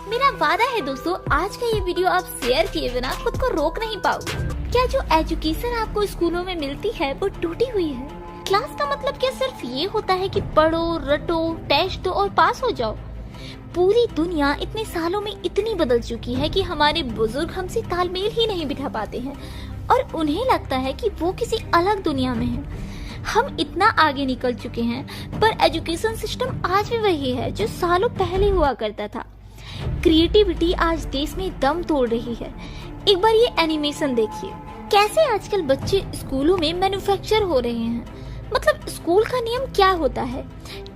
मेरा वादा है दोस्तों, आज का ये वीडियो आप शेयर किए बिना खुद को रोक नहीं पाओगे। क्या जो एजुकेशन आपको स्कूलों में मिलती है वो टूटी हुई है? क्लास का मतलब क्या सिर्फ ये होता है कि पढ़ो, रटो, टेस्ट दो और पास हो जाओ? पूरी दुनिया इतने सालों में इतनी बदल चुकी है कि हमारे बुजुर्ग हमसे तालमेल ही नहीं बिठा पाते हैं और उन्हें लगता है कि वो किसी अलग दुनिया में है। हम इतना आगे निकल चुके हैं पर एजुकेशन सिस्टम आज भी वही है जो सालों पहले हुआ करता था। क्रिएटिविटी आज देश में दम तोड़ रही है। एक बार ये एनिमेशन देखिए, कैसे आजकल बच्चे स्कूलों में मैन्युफैक्चर हो रहे हैं। मतलब स्कूल का नियम क्या होता है?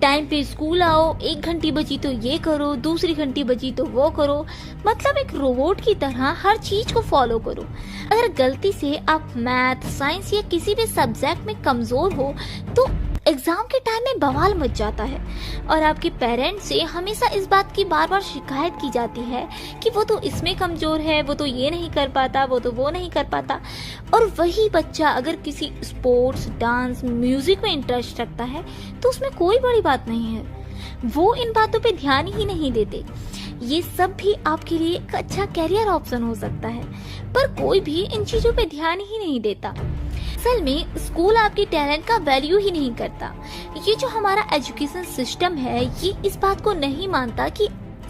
टाइम पे स्कूल आओ, 1 घंटी बची तो ये करो, दूसरी घंटी बची तो वो करो। मतलब एक रोबोट की तरह हर चीज को फॉलो करो। अगर गलती से आप मैथ, साइंस या किसी भी सब्जेक्ट में कमजोर हो तो एग्जाम के टाइम में बवाल मच जाता है और आपके पेरेंट्स से हमेशा इस बात की बार बार शिकायत की जाती है कि वो तो इसमें कमजोर है, वो तो ये नहीं कर पाता, वो तो वो नहीं कर पाता। और वही बच्चा अगर किसी स्पोर्ट्स, डांस, म्यूजिक में इंटरेस्ट रखता है तो उसमें कोई बड़ी बात नहीं है। वो इन बातों पे ध्यान ही नहीं देते। ये सब भी आपके लिए एक अच्छा कैरियर ऑप्शन हो सकता है, पर कोई भी इन चीजों पे ध्यान ही नहीं देता। असल में स्कूल आपके टैलेंट का वैल्यू ही नहीं करता। ये जो हमारा एजुकेशन सिस्टम है ये इस बात को नहीं मानता कि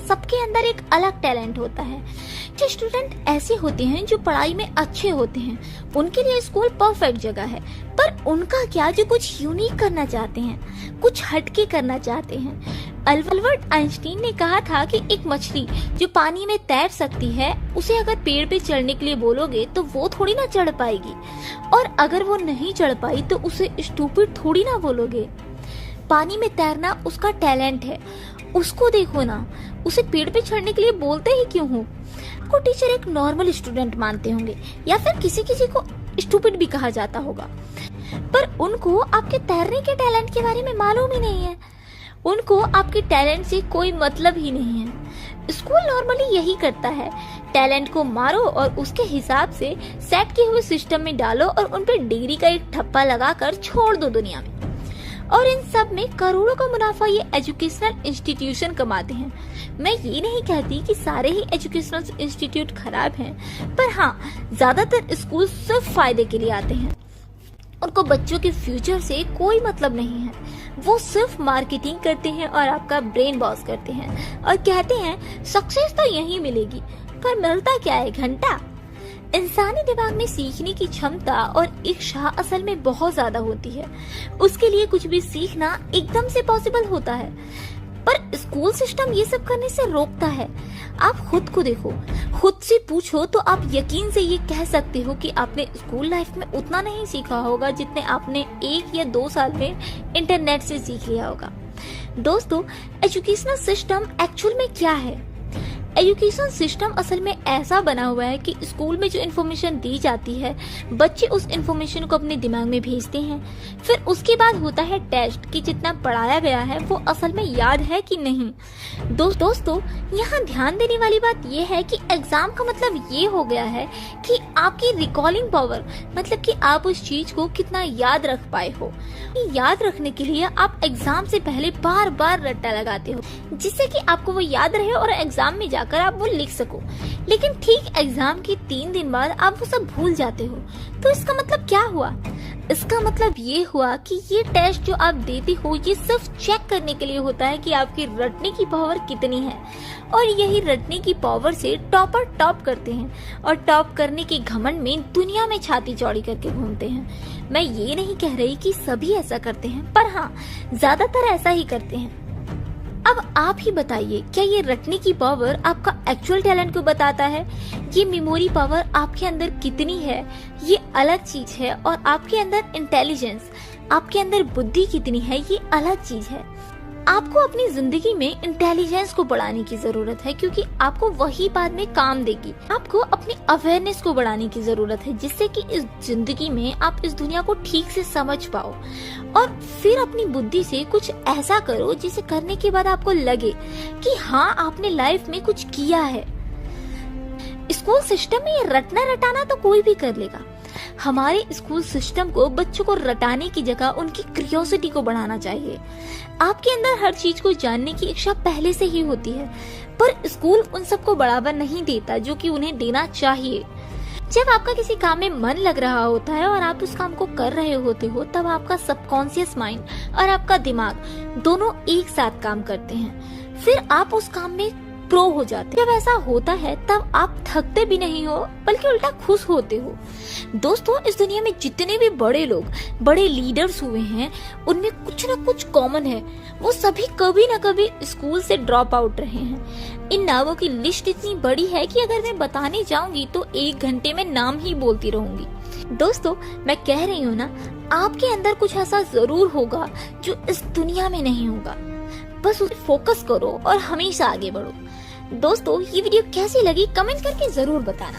सबके अंदर एक अलग टैलेंट होता है। जो स्टूडेंट ऐसे होते हैं जो पढ़ाई में अच्छे होते हैं, उनके लिए स्कूल परफेक्ट जगह है। पर उनका क्या जो कुछ यूनिक करना चाहते हैं, कुछ हटके करना चाहते हैं। अल्बर्ट आइंस्टीन ने कहा था कि एक मछली जो पानी में तैर सकती है उसे अगर पेड़ पे चढ़ने के लिए बोलोगे तो वो थोड़ी ना चढ़ पाएगी, और अगर वो नहीं चढ़ पाई तो उसे स्टूपिड थोड़ी ना बोलोगे। पानी में तैरना उसका टैलेंट है, उसको देखो ना, उसे पेड़ पे चढ़ने के लिए बोलते ही क्यों हो? आपको टीचर एक नॉर्मल स्टूडेंट मानते होंगे या फिर किसी किसी को स्टूपिड भी कहा जाता होगा, पर उनको आपके तैरने के टैलेंट के बारे में मालूम ही नहीं है। उनको आपके टैलेंट से कोई मतलब ही नहीं है। स्कूल नॉर्मली यही करता है, टैलेंट को मारो और उसके हिसाब से सेट किए हुए सिस्टम में डालो और उन पे डिग्री का एक ठप्पा लगाकर छोड़ दो दुनिया में। और इन सब में करोड़ों का मुनाफा ये एजुकेशनल इंस्टीट्यूशन कमाते हैं। मैं ये नहीं कहती कि सारे ही एजुकेशनल इंस्टीट्यूट खराब हैं, पर हाँ, ज्यादातर स्कूल सिर्फ फायदे के लिए आते हैं। उनको बच्चों के फ्यूचर से कोई मतलब नहीं है। वो सिर्फ मार्केटिंग करते हैं और आपका ब्रेन वॉश करते हैं और कहते हैं सक्सेस तो यहीं मिलेगी, पर मिलता क्या है? घंटा। इंसानी दिमाग में सीखने की क्षमता और इच्छा असल में बहुत ज्यादा होती है। उसके लिए कुछ भी सीखना एकदम से पॉसिबल होता है, पर स्कूल सिस्टम ये सब करने से रोकता है। आप खुद को देखो, खुद से पूछो तो आप यकीन से ये कह सकते हो कि आपने स्कूल लाइफ में उतना नहीं सीखा होगा जितने आपने 1 या 2 साल में इंटरनेट से सीख लिया होगा। दोस्तों, एजुकेशनल सिस्टम एक्चुअल में क्या है? एजुकेशन सिस्टम असल में ऐसा बना हुआ है कि स्कूल में जो इन्फॉर्मेशन दी जाती है, बच्चे उस इन्फॉर्मेशन को अपने दिमाग में भेजते हैं। फिर उसके बाद होता है टेस्ट कि जितना पढ़ाया गया है वो असल में याद है कि नहीं। दोस्तों, यहाँ ध्यान देने वाली बात यह है कि एग्जाम का मतलब ये हो गया है कि आपकी रिकॉलिंग पावर, मतलब कि आप उस चीज को कितना याद रख पाए हो। याद रखने के लिए आप एग्जाम से पहले बार बार रट्टा लगाते हो जिससे कि आपको वो याद रहे और एग्जाम में जाकर आप वो लिख सको। लेकिन ठीक एग्जाम के 3 दिन बाद आप वो सब भूल जाते हो। तो इसका मतलब क्या हुआ? इसका मतलब ये हुआ कि ये टेस्ट जो आप देते हो ये सिर्फ चेक करने के लिए होता है कि आपकी रटने की पावर कितनी है। और यही रटने की पावर से टॉपर टॉप करते हैं और टॉप करने के घमंड में दुनिया में छाती चौड़ी करके घूमते हैं। मैं ये नहीं कह रही कि सभी ऐसा करते हैं, पर हाँ, ज्यादातर ऐसा ही करते हैं। अब आप ही बताइए, क्या ये रटने की पावर आपका एक्चुअल टैलेंट को बताता है? ये मेमोरी पावर आपके अंदर कितनी है ये अलग चीज है, और आपके अंदर इंटेलिजेंस, आपके अंदर बुद्धि कितनी है ये अलग चीज है। आपको अपनी जिंदगी में इंटेलिजेंस को बढ़ाने की जरूरत है, क्योंकि आपको वही बाद में काम देगी। आपको अपनी अवेयरनेस को बढ़ाने की जरूरत है, जिससे कि इस जिंदगी में आप इस दुनिया को ठीक से समझ पाओ, और फिर अपनी बुद्धि से कुछ ऐसा करो जिसे करने के बाद आपको लगे कि हाँ, आपने लाइफ में कुछ किया है। स्कूल सिस्टम में ये रटना रटाना तो कोई भी कर लेगा। हमारे स्कूल सिस्टम को बच्चों को रटाने की जगह उनकी क्यूरियोसिटी को बढ़ाना चाहिए। आपके अंदर हर चीज को जानने की इच्छा पहले से ही होती है, पर स्कूल उन सबको बढ़ावा नहीं देता जो कि उन्हें देना चाहिए। जब आपका किसी काम में मन लग रहा होता है और आप उस काम को कर रहे होते हो, तब आपका सबकॉन्शियस माइंड और आपका दिमाग दोनों एक साथ काम करते हैं। फिर आप उस काम में प्रो हो जाते हैं। जब ऐसा होता है तब आप थकते भी नहीं हो, बल्कि उल्टा खुश होते हो। दोस्तों, इस दुनिया में जितने भी बड़े लोग, बड़े लीडर्स हुए हैं, उनमें कुछ न कुछ कॉमन है। वो सभी कभी न कभी स्कूल से ड्रॉप आउट रहे हैं। इन नामों की लिस्ट इतनी बड़ी है कि अगर मैं बताने जाऊंगी तो 1 घंटे में नाम ही बोलती रहूंगी। दोस्तों, मैं कह रही हूँ ना, आपके अंदर कुछ ऐसा जरूर होगा जो इस दुनिया में नहीं होगा। बस उस फोकस करो और हमेशा आगे बढ़ो। दोस्तों, ये वीडियो कैसी लगी कमेंट करके जरूर बताना।